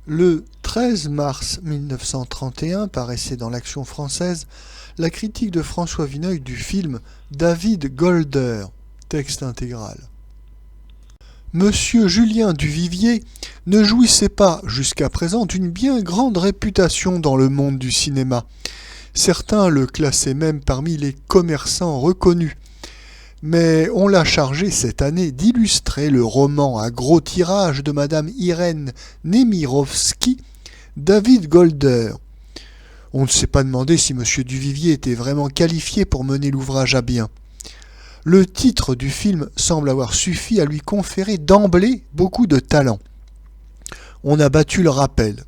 Le 13 mars 1931 paraissait dans l'Action française la critique de François Vineuil du film David Golder, texte intégral. Monsieur Julien Duvivier ne jouissait pas jusqu'à présent d'une bien grande réputation dans le monde du cinéma. Certains le classaient même parmi les commerçants reconnus. Mais on l'a chargé cette année d'illustrer le roman à gros tirage de Madame Irène Nemirovsky, David Golder. On ne s'est pas demandé si M. Duvivier était vraiment qualifié pour mener l'ouvrage à bien. Le titre du film semble avoir suffi à lui conférer d'emblée beaucoup de talent. On a battu le rappel.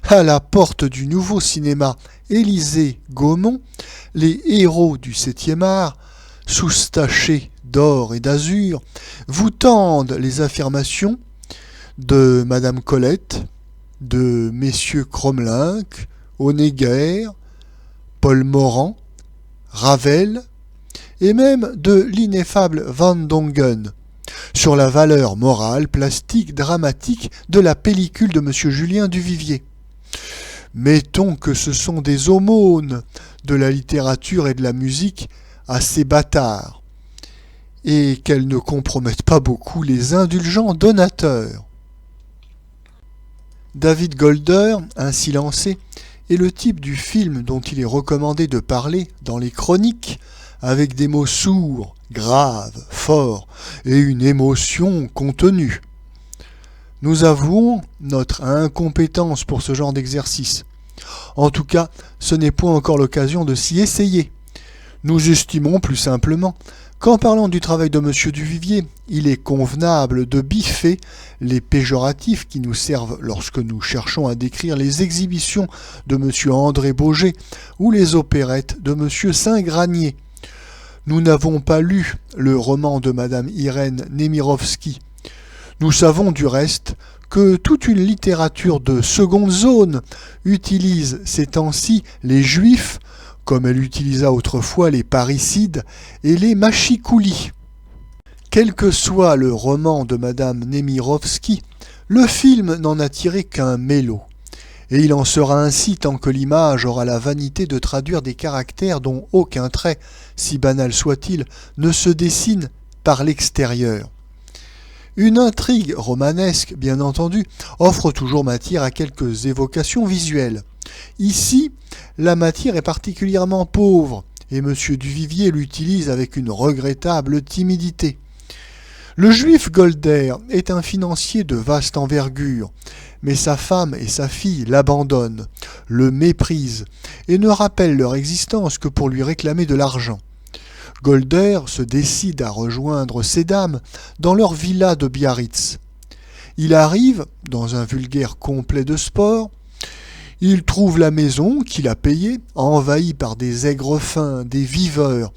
À la porte du nouveau cinéma Élysée-Gaumont, les héros du 7e art, soustachés d'or et d'azur, vous tendent les affirmations de Madame Colette, de messieurs Cromlinck, Honegger, Paul Morand, Ravel, et même de l'ineffable Van Dongen, sur la valeur morale, plastique, dramatique de la pellicule de M. Julien Duvivier. Mettons que ce sont des aumônes de la littérature et de la musique assez bâtards, et qu'elles ne compromettent pas beaucoup les indulgents donateurs. David Golder, ainsi lancé, est le type du film dont il est recommandé de parler dans les chroniques avec des mots sourds, graves, forts et une émotion contenue. Nous avouons notre incompétence pour ce genre d'exercice. En tout cas, ce n'est point encore l'occasion de s'y essayer. Nous estimons plus simplement qu'en parlant du travail de M. Duvivier, il est convenable de biffer les péjoratifs qui nous servent lorsque nous cherchons à décrire les exhibitions de M. André Boget ou les opérettes de M. Saint-Granier. Nous n'avons pas lu le roman de Madame Irène Nemirovsky. Nous savons du reste que toute une littérature de seconde zone utilise ces temps-ci les juifs comme elle utilisa autrefois les parricides et les machicoulis. Quel que soit le roman de Madame Nemirovsky, le film n'en a tiré qu'un mélo. Et il en sera ainsi tant que l'image aura la vanité de traduire des caractères dont aucun trait, si banal soit-il, ne se dessine par l'extérieur. Une intrigue romanesque, bien entendu, offre toujours matière à quelques évocations visuelles. Ici, la matière est particulièrement pauvre, et M. Duvivier l'utilise avec une regrettable timidité. Le juif Golder est un financier de vaste envergure, mais sa femme et sa fille l'abandonnent, le méprisent, et ne rappellent leur existence que pour lui réclamer de l'argent. Golder se décide à rejoindre ces dames dans leur villa de Biarritz. Il arrive, dans un vulgaire complet de sport. Il trouve la maison qu'il a payée, envahie par des aigrefins, des viveurs,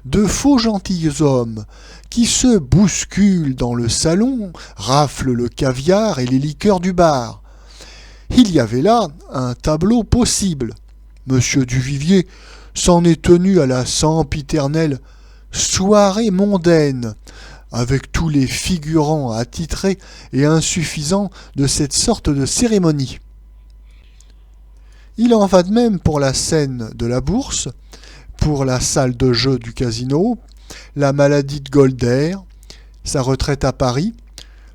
de faux gentilshommes qui se bousculent dans le salon, raflent le caviar et les liqueurs du bar. Il y avait là un tableau possible. Monsieur Duvivier s'en est tenu à la sempiternelle soirée mondaine, avec tous les figurants attitrés et insuffisants de cette sorte de cérémonie. Il en va de même pour la scène de la bourse, pour la salle de jeu du casino, la maladie de Golder, sa retraite à Paris,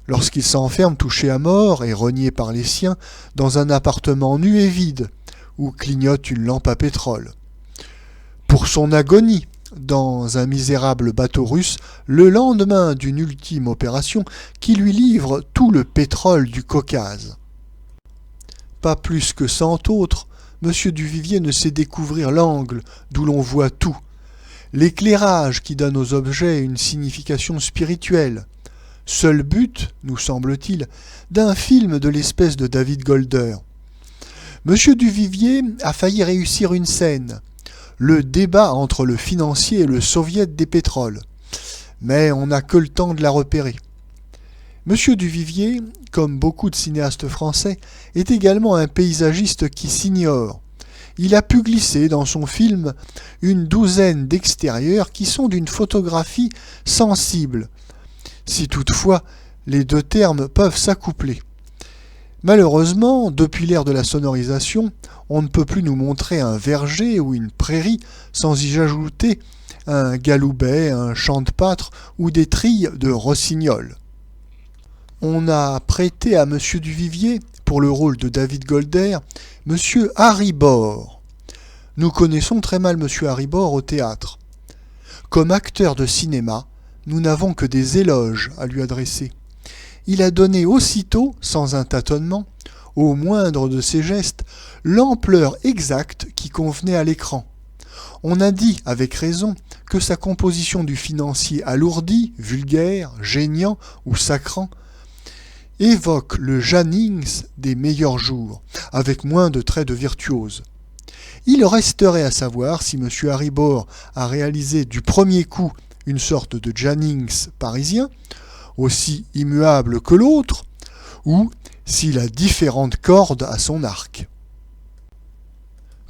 lorsqu'il s'enferme touché à mort et renié par les siens dans un appartement nu et vide, où clignote une lampe à pétrole. Pour son agonie, dans un misérable bateau russe, le lendemain d'une ultime opération qui lui livre tout le pétrole du Caucase. Pas plus que cent autres, M. Duvivier ne sait découvrir l'angle d'où l'on voit tout, l'éclairage qui donne aux objets une signification spirituelle. Seul but, nous semble-t-il, d'un film de l'espèce de David Golder. M. Duvivier a failli réussir une scène, le débat entre le financier et le soviet des pétroles, mais on n'a que le temps de la repérer. M. Duvivier, comme beaucoup de cinéastes français, est également un paysagiste qui s'ignore. Il a pu glisser dans son film une douzaine d'extérieurs qui sont d'une photographie sensible, si toutefois les deux termes peuvent s'accoupler. Malheureusement, depuis l'ère de la sonorisation, on ne peut plus nous montrer un verger ou une prairie sans y ajouter un galoubet, un chant de pâtre ou des trilles de rossignol. On a prêté à M. Duvivier, pour le rôle de David Golder, M. Harry Bor. Nous connaissons très mal M. Harry Bor au théâtre. Comme acteur de cinéma, nous n'avons que des éloges à lui adresser. Il a donné aussitôt, sans un tâtonnement, au moindre de ses gestes, l'ampleur exacte qui convenait à l'écran. On a dit, avec raison, que sa composition du financier alourdi, vulgaire, gênant ou sacrant évoque le Jannings des meilleurs jours, avec moins de traits de virtuose. Il resterait à savoir si M. Harry Bor a réalisé du premier coup une sorte de Jannings parisien, aussi immuable que l'autre, ou s'il a différentes cordes à son arc.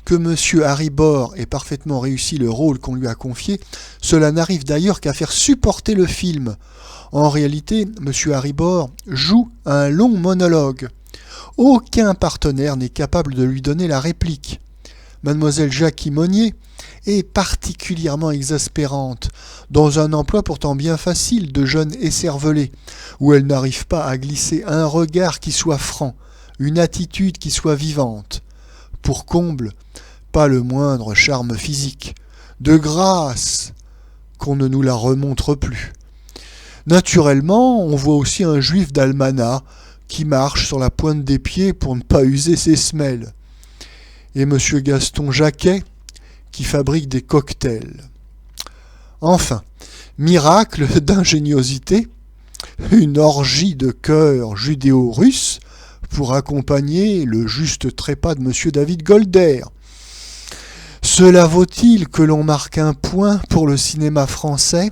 Que M. Harry Bor ait parfaitement réussi le rôle qu'on lui a confié, cela n'arrive d'ailleurs qu'à faire supporter le film. En réalité, M. Harry Bor joue un long monologue. Aucun partenaire n'est capable de lui donner la réplique. Mademoiselle Jackie Monnier est particulièrement exaspérante, dans un emploi pourtant bien facile de jeune écervelée, où elle n'arrive pas à glisser un regard qui soit franc, une attitude qui soit vivante. Pour comble, pas le moindre charme physique. De grâce qu'on ne nous la remontre plus. Naturellement, on voit aussi un juif d'Almanach qui marche sur la pointe des pieds pour ne pas user ses semelles. Et M. Gaston Jacquet qui fabrique des cocktails. Enfin, miracle d'ingéniosité, une orgie de chœurs judéo-russes pour accompagner le juste trépas de M. David Golder. Cela vaut-il que l'on marque un point pour le cinéma français ?